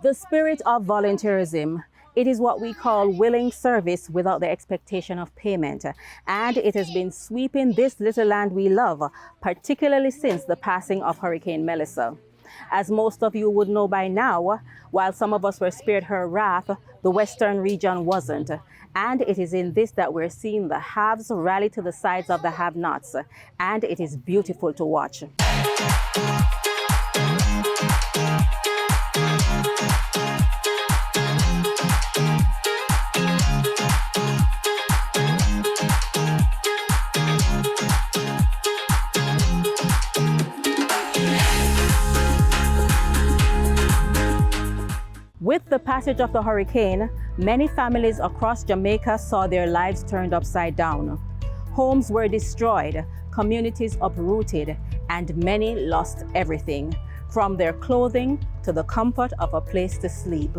The spirit of volunteerism. It is what we call willing service without the expectation of payment. And it has been sweeping this little land we love, particularly since the passing of Hurricane Melissa. As most of you would know by now, while some of us were spared her wrath, the western region wasn't. And it is in this that we're seeing the haves rally to the sides of the have-nots. And it is beautiful to watch. With the passage of the hurricane, many families across Jamaica saw their lives turned upside down. Homes were destroyed, communities uprooted, and many lost everything, from their clothing to the comfort of a place to sleep.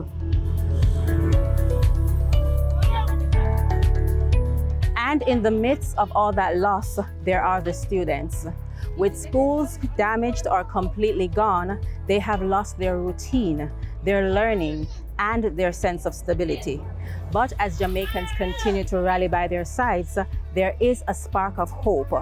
And in the midst of all that loss, there are the students. With schools damaged or completely gone, they have lost their routine, their learning, and their sense of stability. But as Jamaicans continue to rally by their sides, there is a spark of hope.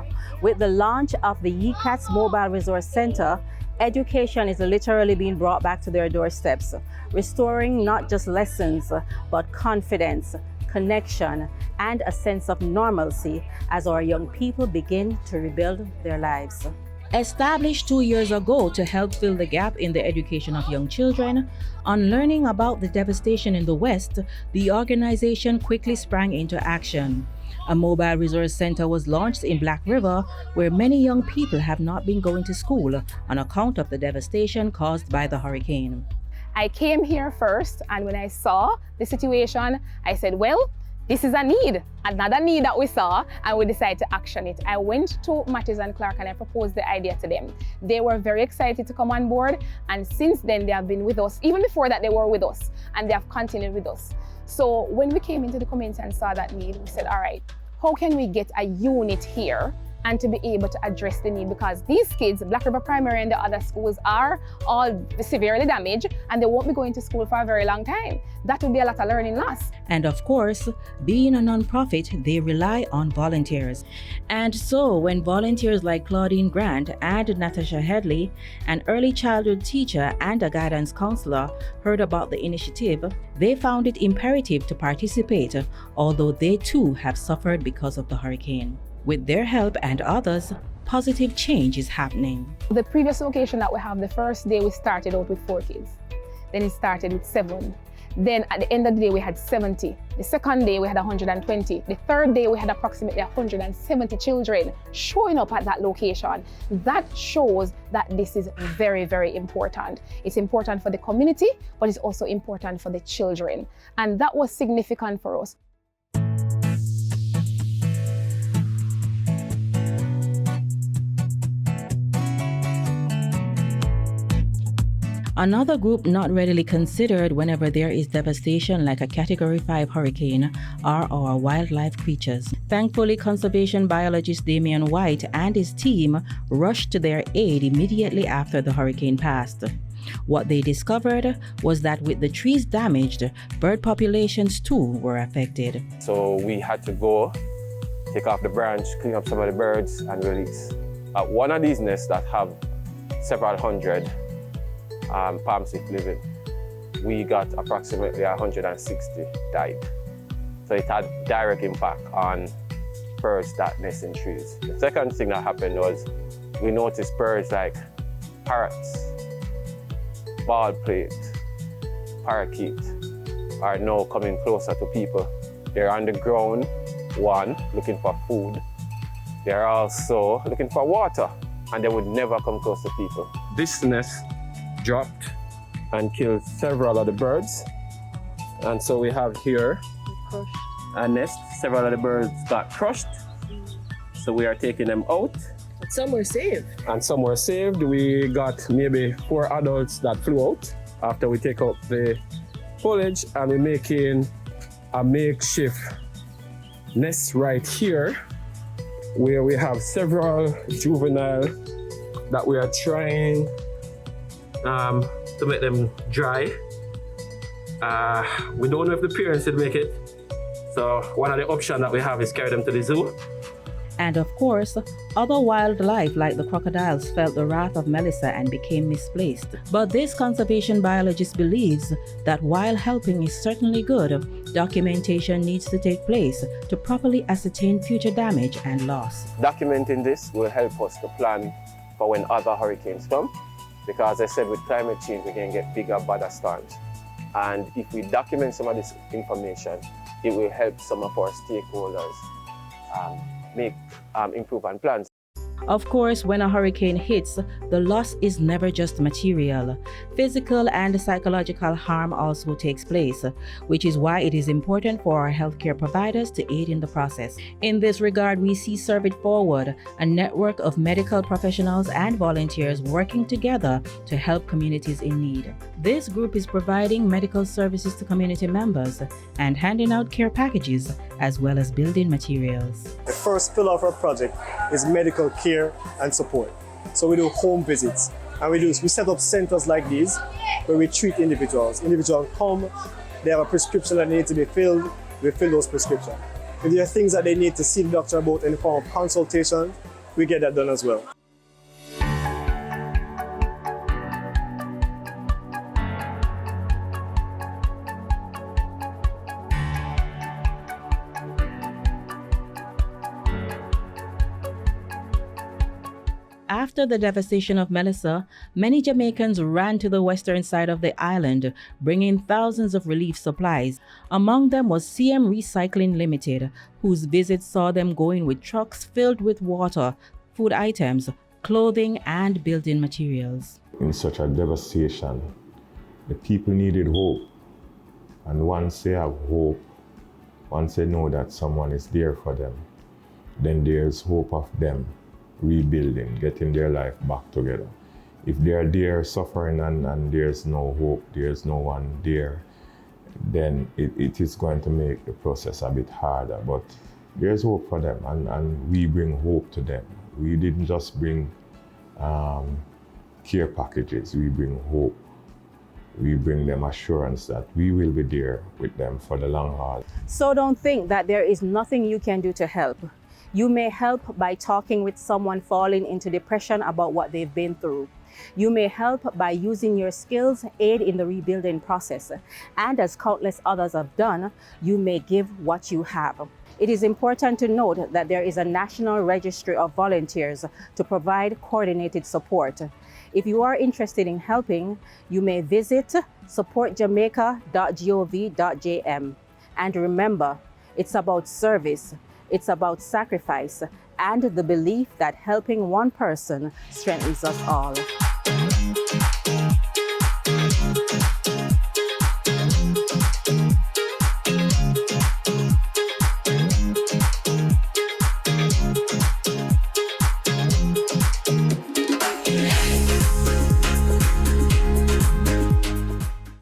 With the launch of the YCATS Mobile Resource Center, education is literally being brought back to their doorsteps, restoring not just lessons, but confidence, connection, and a sense of normalcy as our young people begin to rebuild their lives. Established 2 years ago to help fill the gap in the education of young children, on learning about the devastation in the West, the organization quickly sprang into action. A mobile resource center was launched in Black River, where many young people have not been going to school on account of the devastation caused by the hurricane. I came here first, and when I saw the situation, I said, well, this is a need, another need that we saw, and we decided to action it. I went to Matthews and Clark and I proposed the idea to them. They were very excited to come on board, and since then they have been with us. Even before that, they were with us, and they have continued with us. So when we came into the community and saw that need, we said, all right, how can we get a unit here and to be able to address the need, because these kids, Black River Primary and the other schools, are all severely damaged and they won't be going to school for a very long time. That would be a lot of learning loss. And of course, being a nonprofit, they rely on volunteers. And so when volunteers like Claudine Grant and Natasha Headley, an early childhood teacher and a guidance counselor, heard about the initiative, they found it imperative to participate, although they too have suffered because of the hurricane. With their help and others, positive change is happening. The previous location that we have, the first day we started out with 4 kids. Then it started with 7. Then at the end of the day, we had 70. The second day, we had 120. The third day, we had approximately 170 children showing up at that location. That shows that this is very, very important. It's important for the community, but it's also important for the children. And that was significant for us. Another group not readily considered whenever there is devastation like a Category 5 hurricane are our wildlife creatures. Thankfully, conservation biologist Damian White and his team rushed to their aid immediately after the hurricane passed. What they discovered was that with the trees damaged, bird populations too were affected. So we had to go, take off the branch, clean up some of the birds and release. At one of these nests that have several hundred palm leaf living, we got approximately 160 died. So it had direct impact on birds that nest in trees. The second thing that happened was we noticed birds like parrots, baldplate, parakeet are now coming closer to people. They're on the ground, one, looking for food. They're also looking for water, and they would never come close to people. This nest dropped and killed several of the birds. And so we have here a nest. Several of the birds got crushed. So we are taking them out. But some were saved. And some were saved. We got maybe 4 adults that flew out after we take out the foliage, and we're making a makeshift nest right here where we have several juvenile that we are trying to make them dry We don't know if the parents will make it. So one of the options that we have is carry them to the zoo. And of course, other wildlife like the crocodiles felt the wrath of Melissa and became misplaced. But this conservation biologist believes that while helping is certainly good, documentation needs to take place to properly ascertain future damage and loss. Documenting this will help us to plan for when other hurricanes come, because as I said, with climate change, we can get bigger, badder storms. And if we document some of this information, it will help some of our stakeholders make improvement plans. Of course, when a hurricane hits, the loss is never just material. Physical and psychological harm also takes place, which is why it is important for our healthcare providers to aid in the process. In this regard, we see Serve It Forward, a network of medical professionals and volunteers working together to help communities in need. This group is providing medical services to community members and handing out care packages as well as building materials. The first pillar of our project is medical care and support. So we do home visits, and we set up centers like these where we treat individuals. Individuals come, they have a prescription that needs to be filled, we fill those prescriptions. If there are things that they need to see the doctor about in the form of consultation, we get that done as well. After the devastation of Melissa, many Jamaicans ran to the western side of the island, bringing thousands of relief supplies. Among them was CM Recycling Limited, whose visit saw them going with trucks filled with water, food items, clothing, and building materials. In such a devastation, the people needed hope. And once they have hope, once they know that someone is there for them, then there's hope of them rebuilding, getting their life back together. If they are there suffering and there's no hope, there's no one there, then it is going to make the process a bit harder. But there's hope for them, and we bring hope to them. We didn't just bring care packages, we bring hope. We bring them assurance that we will be there with them for the long haul. So don't think that there is nothing you can do to help. You may help by talking with someone falling into depression about what they've been through. You may help by using your skills, aid in the rebuilding process. And as countless others have done, you may give what you have. It is important to note that there is a national registry of volunteers to provide coordinated support. If you are interested in helping, you may visit supportjamaica.gov.jm. And remember, it's about service. It's about sacrifice and the belief that helping one person strengthens us all.